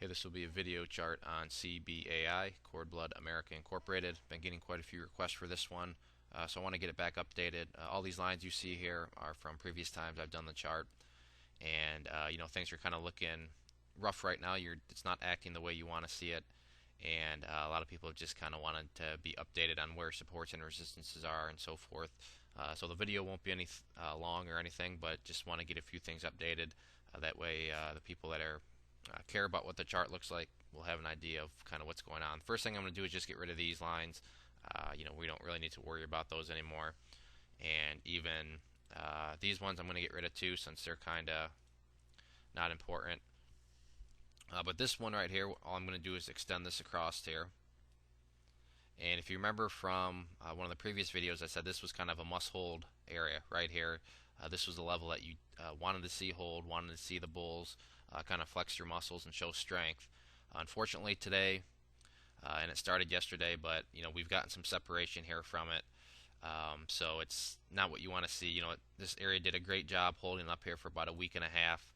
Hey, this will be a video chart on CBAI, Cord Blood America Incorporated. Been getting quite a few requests for this one, so I want to get it back updated. All these lines you see here are from previous times I've done the chart, and things are kind of looking rough right now. It's not acting the way you want to see it, and a lot of people have just kind of wanted to be updated on where supports and resistances are and so forth. So the video won't be any long or anything, but just want to get a few things updated. That way, the people that are care about what the chart looks like, we'll have an idea of kind of what's going on. First thing I'm going to do is just get rid of these lines. We don't really need to worry about those anymore. And even these ones I'm going to get rid of too, since they're kind of not important. But this one right here, all I'm going to do is extend this across here. And if you remember from one of the previous videos, I said this was kind of a must-hold area right here. This was the level that you wanted to see hold, wanted to see the bulls kind of flex your muscles and show strength. Unfortunately today, and it started yesterday, but we've gotten some separation here from it. So it's not what you want to see. This area did a great job holding up here for about a week and a half,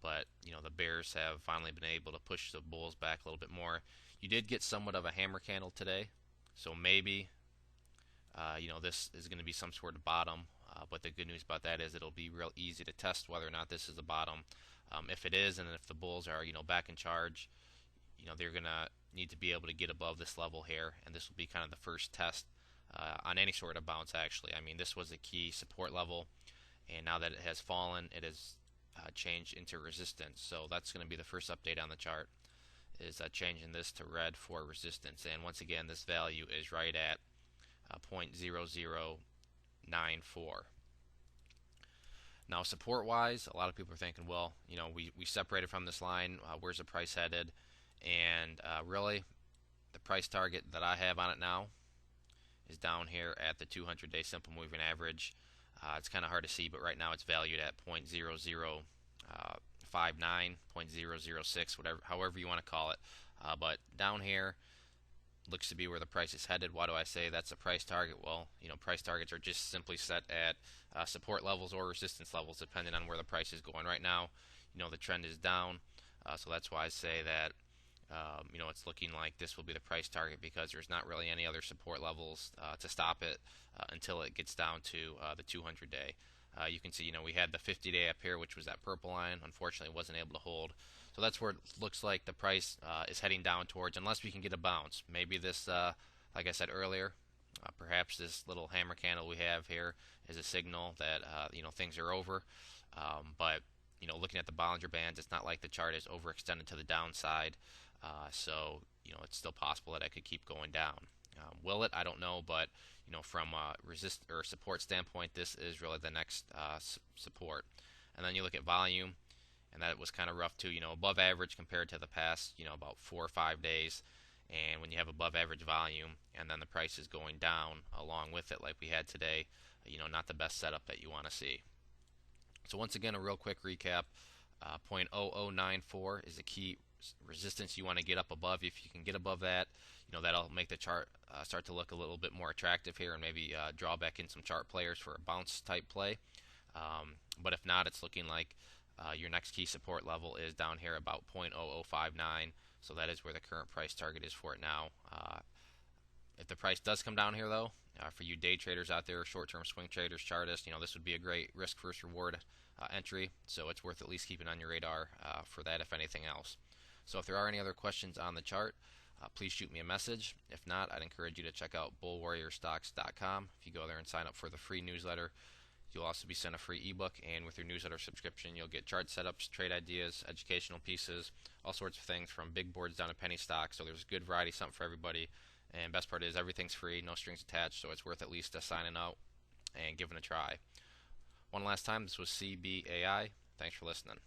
but the bears have finally been able to push the bulls back a little bit more. You did get somewhat of a hammer candle today, so maybe this is going to be some sort of bottom. But the good news about that is it'll be real easy to test whether or not this is a bottom. If it is, and if the bulls are back in charge, they're gonna need to be able to get above this level here, and this will be kind of the first test on any sort of bounce. Actually, I mean, this was a key support level, and now that it has fallen, it has changed into resistance. So that's going to be the first update on the chart, is changing this to red for resistance. And once again, this value is right at 0.0094. Now, support-wise, a lot of people are thinking, well, we separated from this line. Where's the price headed? And really, the price target that I have on it now is down here at the 200-day simple moving average. It's kind of hard to see, but right now it's valued at 0.0059, 0.006, however you want to call it. But down here looks to be where the price is headed. Why do I say that's a price target? Well, price targets are just simply set at support levels or resistance levels, depending on where the price is going. Right now, the trend is down, so that's why I say that it's looking like this will be the price target, because there's not really any other support levels to stop it until it gets down to the 200-day. You can see, we had the 50-day up here, which was that purple line. Unfortunately, it wasn't able to hold. So that's where it looks like the price is heading down towards, unless we can get a bounce. Maybe this, like I said earlier, perhaps this little hammer candle we have here is a signal that things are over. But looking at the Bollinger Bands, it's not like the chart is overextended to the downside. So it's still possible that it could keep going down. Will it? I don't know, but from a resist or support standpoint, this is really the next support. And then you look at volume, and that was kind of rough too. Above average compared to the past, about 4 or 5 days. And when you have above average volume, and then the price is going down along with it, like we had today, not the best setup that you want to see. So once again, a real quick recap: 0.0094 is the key resistance you want to get up above. If you can get above that, that'll make the chart start to look a little bit more attractive here, and maybe draw back in some chart players for a bounce type play. But if not, it's looking like your next key support level is down here about 0.0059. So that is where the current price target is for it now. If the price does come down here, though, for you day traders out there, short-term swing traders, chartists, this would be a great risk versus reward entry. So it's worth at least keeping on your radar for that, if anything else. So if there are any other questions on the chart, please shoot me a message. If not, I'd encourage you to check out bullwarriorstocks.com. If you go there and sign up for the free newsletter, you'll also be sent a free ebook, and with your newsletter subscription, you'll get chart setups, trade ideas, educational pieces, all sorts of things from big boards down to penny stocks. So there's a good variety, something for everybody. And best part is everything's free, no strings attached, so it's worth at least signing out and giving it a try. One last time, this was CBAI. Thanks for listening.